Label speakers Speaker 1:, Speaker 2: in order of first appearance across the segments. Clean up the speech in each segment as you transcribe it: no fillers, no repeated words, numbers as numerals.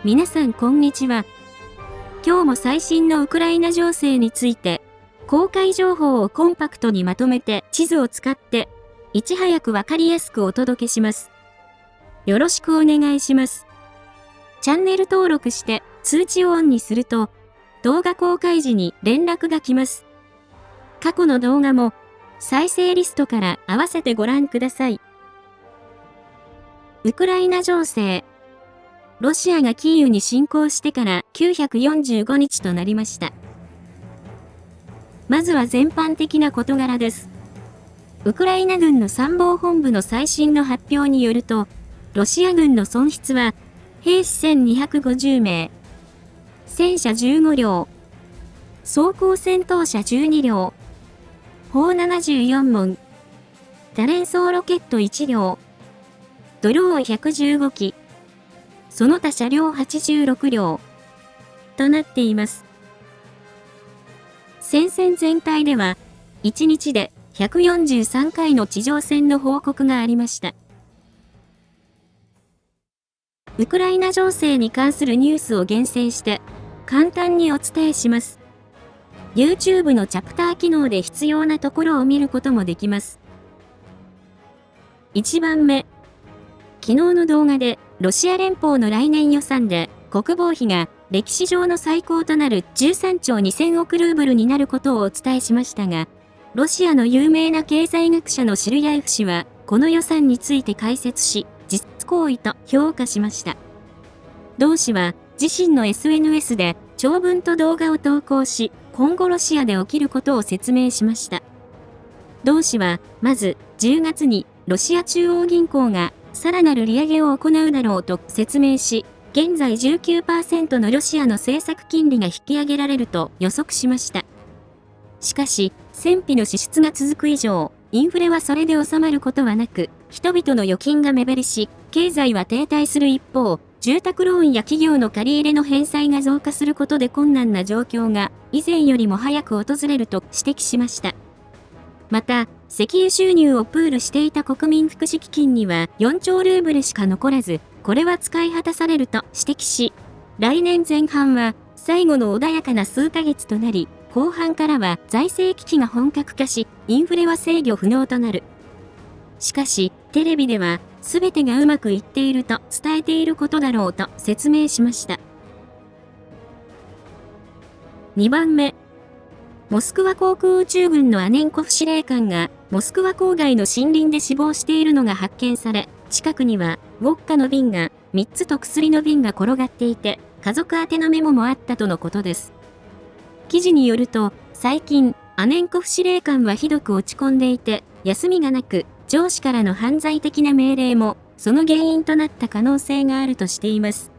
Speaker 1: 皆さんこんにちは。今日も最新のウクライナ情勢について、公開情報をコンパクトにまとめて地図を使って、いち早くわかりやすくお届けします。よろしくお願いします。チャンネル登録して通知をオンにすると、動画公開時に連絡が来ます。過去の動画も再生リストから合わせてご覧ください。ウクライナ情勢。ロシアがキーウに侵攻してから945日となりました。まずは全般的な事柄です。ウクライナ軍の参謀本部の最新の発表によると、ロシア軍の損失は、兵士1250名、戦車15両、装甲戦闘車12両、砲74門、多連装ロケット1両、ドローン115機、その他車両86両となっています。戦線全体では、1日で143回の地上戦の報告がありました。ウクライナ情勢に関するニュースを厳選して、簡単にお伝えします。YouTube のチャプター機能で必要なところを見ることもできます。1番目。昨日の動画で、ロシア連邦の来年予算で、国防費が歴史上の最高となる13兆2000億ルーブルになることをお伝えしましたが、ロシアの有名な経済学者のシルヤエフ氏は、この予算について解説し、実行為と評価しました。同氏は、自身の SNS で長文と動画を投稿し、今後ロシアで起きることを説明しました。同氏は、まず、10月にロシア中央銀行がさらなる利上げを行うだろうと説明し、現在 19% のロシアの政策金利が引き上げられると予測しました。しかし、戦費の支出が続く以上、インフレはそれで収まることはなく、人々の預金が目減りし、経済は停滞する一方、住宅ローンや企業の借り入れの返済が増加することで困難な状況が以前よりも早く訪れると指摘しました。また、石油収入をプールしていた国民福祉基金には4兆ルーブルしか残らず、これは使い果たされると指摘し、来年前半は最後の穏やかな数ヶ月となり、後半からは財政危機が本格化し、インフレは制御不能となる。しかし、テレビでは、すべてがうまくいっていると伝えていることだろうと説明しました。2番目。モスクワ航空宇宙軍のアネンコフ司令官が、モスクワ郊外の森林で死亡しているのが発見され、近くには、ウォッカの瓶が3つと薬の瓶が転がっていて、家族宛てのメモもあったとのことです。記事によると、最近、アネンコフ司令官はひどく落ち込んでいて、休みがなく、上司からの犯罪的な命令も、その原因となった可能性があるとしています。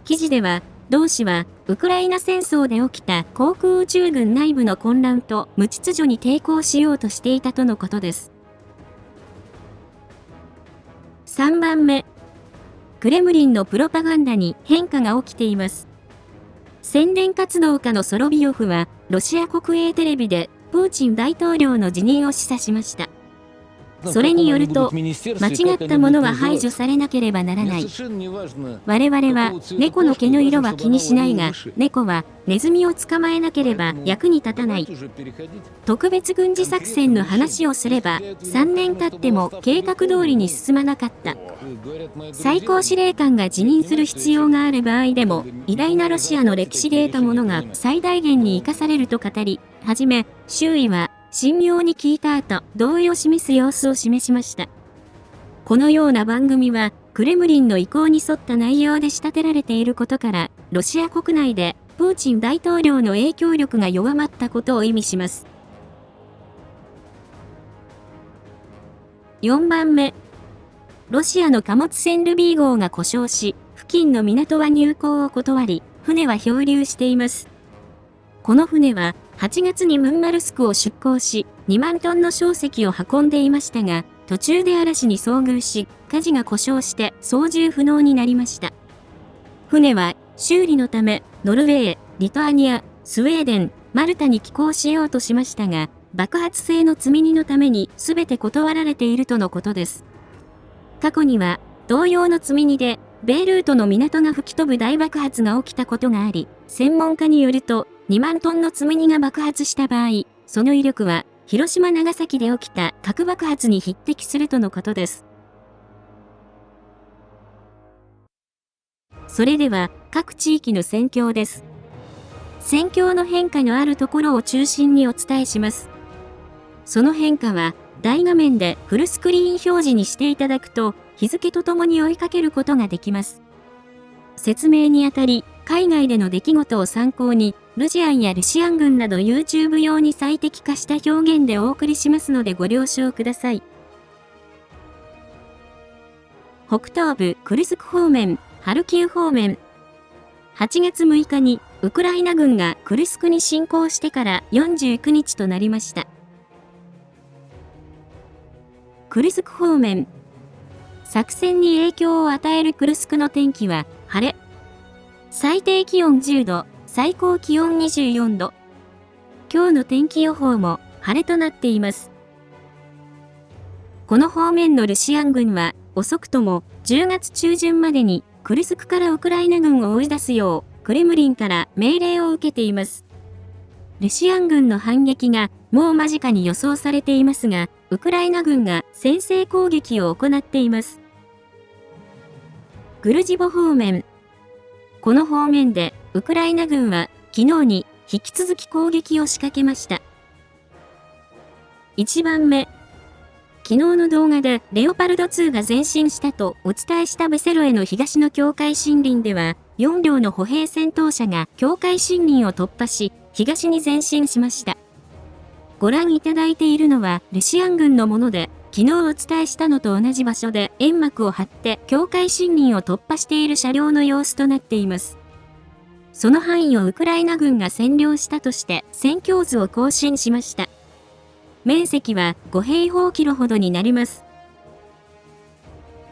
Speaker 1: 記事では、同氏は、ウクライナ戦争で起きた航空宇宙軍内部の混乱と無秩序に抵抗しようとしていたとのことです。3番目。クレムリンのプロパガンダに変化が起きています。宣伝活動家のソロビヨフは、ロシア国営テレビで、プーチン大統領の辞任を示唆しました。それによると、間違ったものは排除されなければならない。我々は、猫の毛の色は気にしないが、猫はネズミを捕まえなければ役に立たない。特別軍事作戦の話をすれば、3年経っても計画通りに進まなかった。最高司令官が辞任する必要がある場合でも、偉大なロシアの歴史で得たものが最大限に生かされると語り、はじめ、周囲は、神妙に聞いた後、同意を示す様子を示しました。このような番組は、クレムリンの意向に沿った内容で仕立てられていることから、ロシア国内で、プーチン大統領の影響力が弱まったことを意味します。4番目。ロシアの貨物船ルビー号が故障し、付近の港は入港を断り、船は漂流しています。この船は、8月にムンマルスクを出港し、2万トンの硝石を運んでいましたが、途中で嵐に遭遇し、舵が故障して操縦不能になりました。船は修理のため、ノルウェー、リトアニア、スウェーデン、マルタに寄港しようとしましたが、爆発性の積み荷のために全て断られているとのことです。過去には、同様の積み荷でベイルートの港が吹き飛ぶ大爆発が起きたことがあり、専門家によると、2万トンの積み荷が爆発した場合、その威力は、広島長崎で起きた核爆発に匹敵するとのことです。それでは、各地域の戦況です。戦況の変化のあるところを中心にお伝えします。その変化は、大画面でフルスクリーン表示にしていただくと、日付とともに追いかけることができます。説明にあたり、海外での出来事を参考に、ルジアンやルシアン軍など YouTube 用に最適化した表現でお送りしますのでご了承ください。北東部クルスク方面、ハルキウ方面。8月6日にウクライナ軍がクルスクに侵攻してから49日となりました。クルスク方面。作戦に影響を与えるクルスクの天気は晴れ。最低気温10度、最高気温24度。今日の天気予報も晴れとなっています。この方面のルシアン軍は遅くとも10月中旬までにクルスクからウクライナ軍を追い出すようクレムリンから命令を受けています。ルシアン軍の反撃がもう間近に予想されていますが、ウクライナ軍が先制攻撃を行っています。グルジボ方面。この方面でウクライナ軍は昨日に引き続き攻撃を仕掛けました。1番目。昨日の動画でレオパルド2が前進したとお伝えしたベセロへの東の境界森林では、4両の歩兵戦闘車が境界森林を突破し、東に前進しました。ご覧いただいているのはルシアン軍のもので、昨日お伝えしたのと同じ場所で煙幕を張って境界森林を突破している車両の様子となっています。その範囲をウクライナ軍が占領したとして戦況図を更新しました。面積は5平方キロほどになります。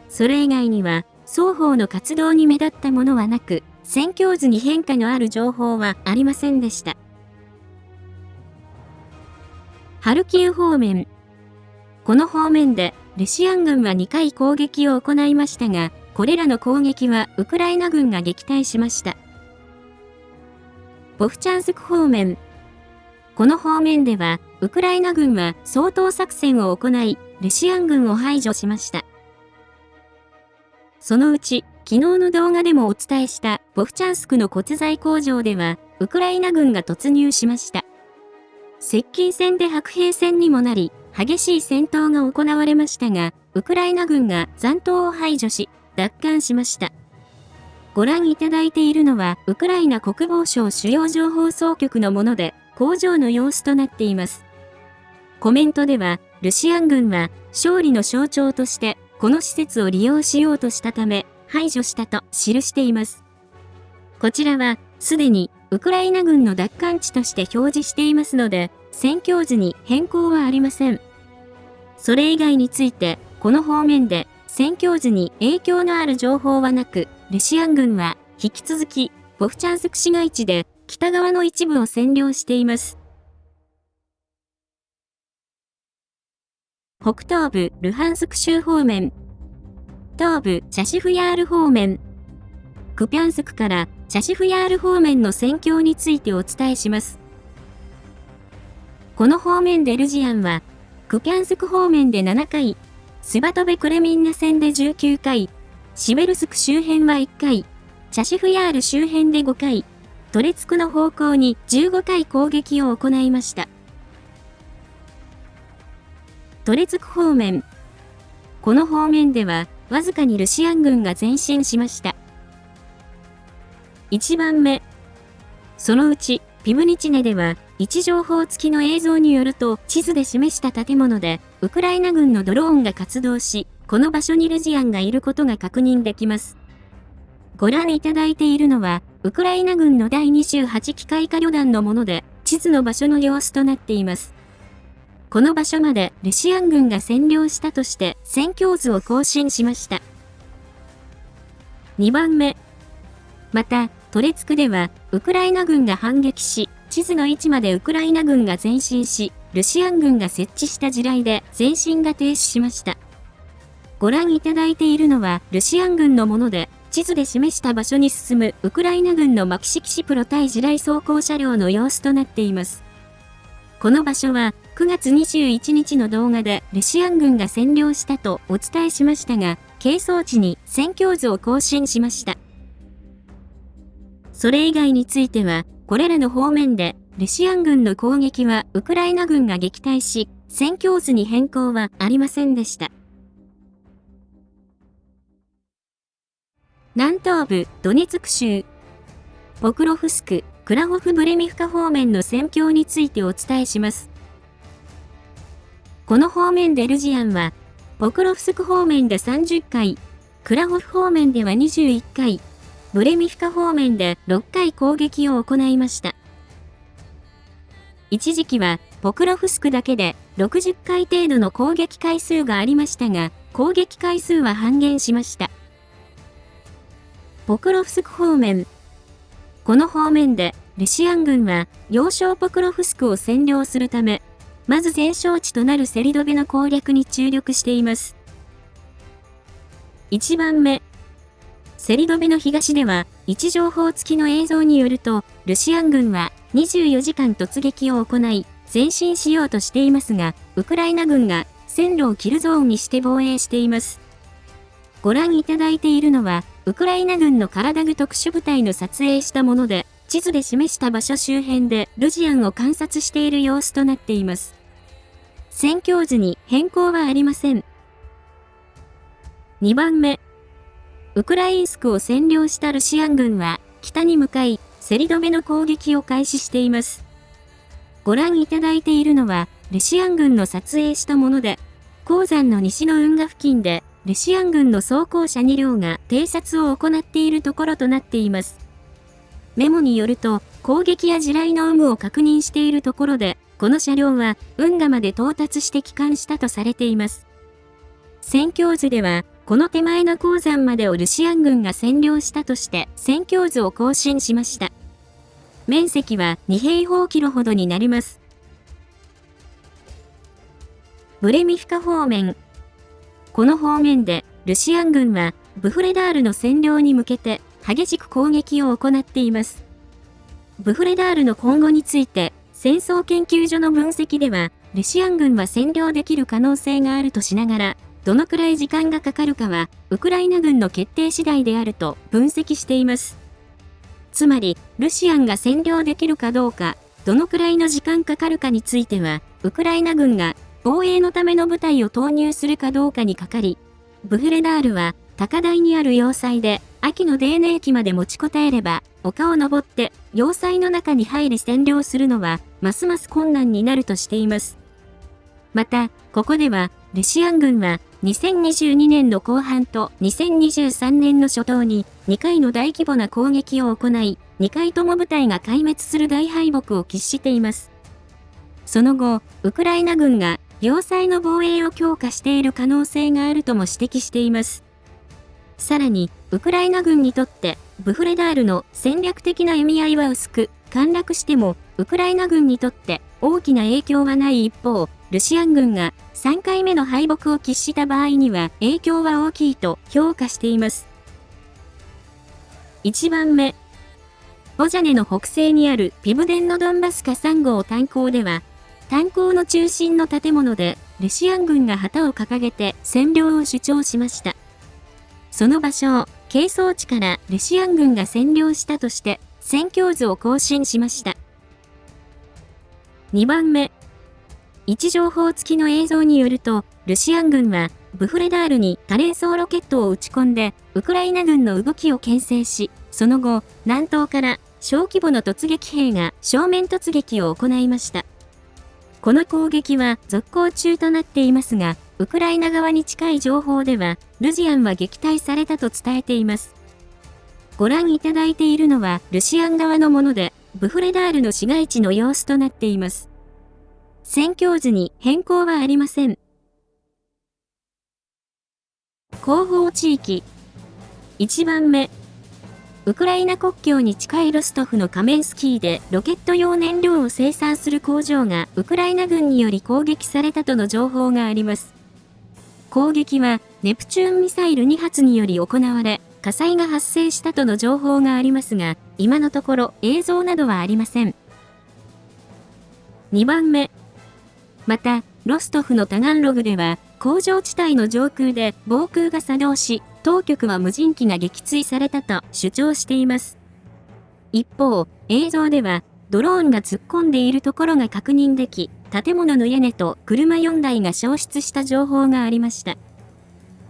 Speaker 1: それ以外には双方の活動に目立ったものはなく、戦況図に変化のある情報はありませんでした。ハルキウ方面。この方面でルシアン軍は2回攻撃を行いましたが、これらの攻撃はウクライナ軍が撃退しました。ボフチャンスク方面。この方面では、ウクライナ軍は掃討作戦を行い、ルシアン軍を排除しました。そのうち、昨日の動画でもお伝えしたボフチャンスクの骨材工場では、ウクライナ軍が突入しました。接近戦で白兵戦にもなり、激しい戦闘が行われましたが、ウクライナ軍が残党を排除し、奪還しました。ご覧いただいているのは、ウクライナ国防省主要情報総局のもので、工場の様子となっています。コメントでは、ルシアン軍は勝利の象徴として、この施設を利用しようとしたため、排除したと記しています。こちらは、すでにウクライナ軍の奪還地として表示していますので、戦況図に変更はありません。それ以外について、この方面で戦況図に影響のある情報はなく、ルシアン軍は引き続きボフチャンスク市街地で北側の一部を占領しています。北東部ルハンスク州方面。東部チャシフヤール方面。クピャンスクからチャシフヤール方面の戦況についてお伝えします。この方面でルジアンは、クピャンスク方面で7回、スバトベクレミンナ戦で19回、シベルスク周辺は1回、チャシフヤール周辺で5回、トレツクの方向に15回攻撃を行いました。トレツク方面。この方面では、わずかにルシアン軍が前進しました。1番目。そのうち、ピブニチネでは、位置情報付きの映像によると、地図で示した建物で、ウクライナ軍のドローンが活動し、この場所にルジアンがいることが確認できます。ご覧いただいているのは、ウクライナ軍の第28機械化旅団のもので、地図の場所の様子となっています。この場所までルシアン軍が占領したとして、戦況図を更新しました。2番目。また、トレツクでは、ウクライナ軍が反撃し、地図の位置までウクライナ軍が前進し、ルシアン軍が設置した地雷で前進が停止しました。ご覧いただいているのはルシアン軍のもので、地図で示した場所に進むウクライナ軍のマキシキシプロ対地雷装甲車両の様子となっています。この場所は9月21日の動画でロシア軍が占領したとお伝えしましたが、係争地に戦況図を更新しました。それ以外については、これらの方面でロシア軍の攻撃はウクライナ軍が撃退し、戦況図に変更はありませんでした。南東部ドネツク州ポクロフスク、クラホフブレミフカ方面の戦況についてお伝えします。この方面でルジアンは、ポクロフスク方面で30回、クラホフ方面では21回、ブレミフカ方面で6回攻撃を行いました。一時期は、ポクロフスクだけで60回程度の攻撃回数がありましたが、攻撃回数は半減しました。ポクロフスク方面。この方面で、ロシア軍は、要衝ポクロフスクを占領するため、まず前哨地となるセリドベの攻略に注力しています。1番目。セリドベの東では、位置情報付きの映像によると、ロシア軍は24時間突撃を行い、前進しようとしていますが、ウクライナ軍が線路をキルゾーンにして防衛しています。ご覧いただいているのは、ウクライナ軍のカラダグ特殊部隊の撮影したもので、地図で示した場所周辺でルジアンを観察している様子となっています。戦況図に変更はありません。2番目。ウクラインスクを占領したロシア軍は、北に向かい、セリドベの攻撃を開始しています。ご覧いただいているのは、ロシア軍の撮影したもので、鉱山の西の運河付近で、ロシア軍の装甲車2両が偵察を行っているところとなっています。メモによると、攻撃や地雷の有無を確認しているところで、この車両は運河まで到達して帰還したとされています。戦況図では、この手前の鉱山までをロシア軍が占領したとして戦況図を更新しました。面積は2平方キロほどになります。ブレミフカ方面。この方面で、ロシア軍は、ブフレダールの占領に向けて、激しく攻撃を行っています。ブフレダールの今後について、戦争研究所の分析では、ロシア軍は占領できる可能性があるとしながら、どのくらい時間がかかるかは、ウクライナ軍の決定次第であると分析しています。つまり、ロシアンが占領できるかどうか、どのくらいの時間かかるかについては、ウクライナ軍が、防衛のための部隊を投入するかどうかにかかり、ブフレダールは高台にある要塞で秋のデーネ駅まで持ちこたえれば丘を登って要塞の中に入り占領するのはますます困難になるとしています。また、ここではロシア軍は2022年の後半と2023年の初頭に2回の大規模な攻撃を行い、2回とも部隊が壊滅する大敗北を喫しています。その後、ウクライナ軍が要塞の防衛を強化している可能性があるとも指摘しています。さらに、ウクライナ軍にとって、ブフレダールの戦略的な意味合いは薄く、陥落しても、ウクライナ軍にとって大きな影響はない一方、ロシア軍が3回目の敗北を喫した場合には影響は大きいと評価しています。1番目。ボジャネの北西にあるピブデンノドンバスカ3号炭鉱では、炭鉱の中心の建物で、ロシア軍が旗を掲げて占領を主張しました。その場所を、係争地からロシア軍が占領したとして、戦況図を更新しました。2番目。位置情報付きの映像によると、ロシア軍は、ブフレダールに多連装ロケットを撃ち込んで、ウクライナ軍の動きを牽制し、その後、南東から小規模の突撃兵が正面突撃を行いました。この攻撃は続行中となっていますが、ウクライナ側に近い情報では、ルジアンは撃退されたと伝えています。ご覧いただいているのは、ロシアン側のもので、ブフレダールの市街地の様子となっています。戦況図に変更はありません。後方地域。1番目。ウクライナ国境に近いロストフのカメンスキーでロケット用燃料を生産する工場がウクライナ軍により攻撃されたとの情報があります。攻撃はネプチューンミサイル2発により行われ、火災が発生したとの情報がありますが、今のところ映像などはありません。2番目。また、ロストフのタガンログでは、工場地帯の上空で防空が作動し、当局は無人機が撃墜されたと主張しています。一方、映像では、ドローンが突っ込んでいるところが確認でき、建物の屋根と車4台が消失した情報がありました。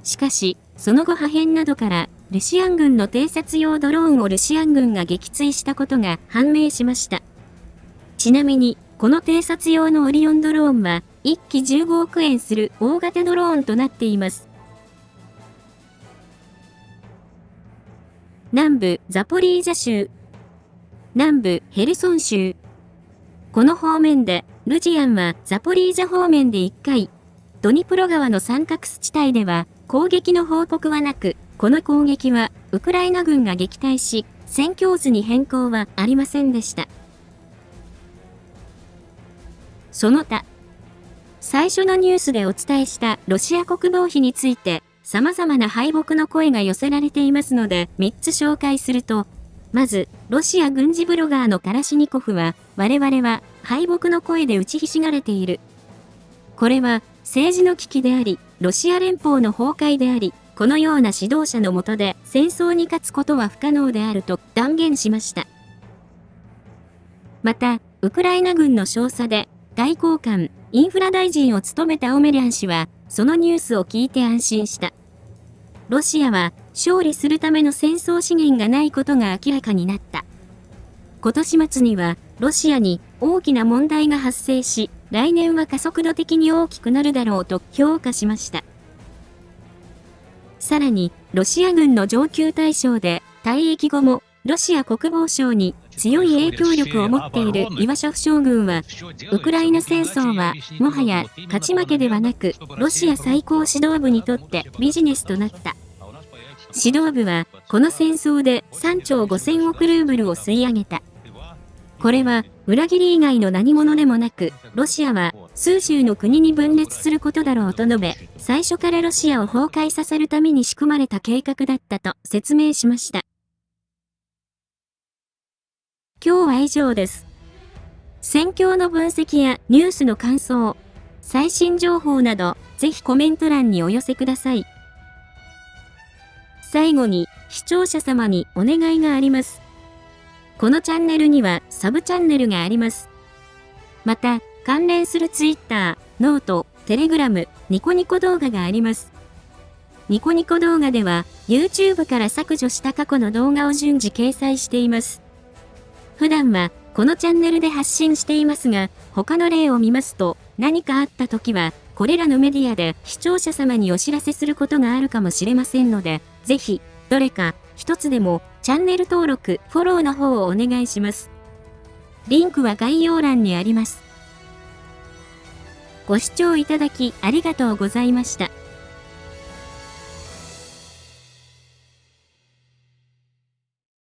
Speaker 1: しかし、その後破片などから、ロシア軍の偵察用ドローンをロシア軍が撃墜したことが判明しました。ちなみに、この偵察用のオリオンドローンは、1機15億円する大型ドローンとなっています。南部ザポリージャ州、南部ヘルソン州。この方面で、ルジアンはザポリージャ方面で1回、ドニプロ川の三角地帯では攻撃の報告はなく、この攻撃はウクライナ軍が撃退し、戦況図に変更はありませんでした。その他、最初のニュースでお伝えしたロシア国防費について、様々な敗北の声が寄せられていますので、3つ紹介すると、まず、ロシア軍事ブロガーのカラシニコフは、我々は敗北の声で打ちひしがれている。これは政治の危機であり、ロシア連邦の崩壊であり、このような指導者の下で戦争に勝つことは不可能であると断言しました。また、ウクライナ軍の少佐で、外交官、インフラ大臣を務めたオメリャン氏は、そのニュースを聞いて安心した。ロシアは、勝利するための戦争資源がないことが明らかになった。今年末には、ロシアに大きな問題が発生し、来年は加速度的に大きくなるだろうと評価しました。さらに、ロシア軍の上級大将で、退役後も、ロシア国防省に強い影響力を持っているイワショフ将軍は、ウクライナ戦争はもはや勝ち負けではなく、ロシア最高指導部にとってビジネスとなった。指導部は、この戦争で3兆5000億ルーブルを吸い上げた。これは、裏切り以外の何者でもなく、ロシアは数州の国に分裂することだろうと述べ、最初からロシアを崩壊させるために仕組まれた計画だったと説明しました。今日は以上です。戦況の分析やニュースの感想、最新情報など、ぜひコメント欄にお寄せください。最後に、視聴者様にお願いがあります。このチャンネルにはサブチャンネルがあります。また、関連する Twitter、ノート、Telegram、ニコニコ動画があります。ニコニコ動画では、YouTube から削除した過去の動画を順次掲載しています。普段は、このチャンネルで発信していますが、他の例を見ますと、何かあった時は、これらのメディアで視聴者様にお知らせすることがあるかもしれませんので、ぜひ、どれか一つでもチャンネル登録、フォローの方をお願いします。リンクは概要欄にあります。ご視聴いただきありがとうございました。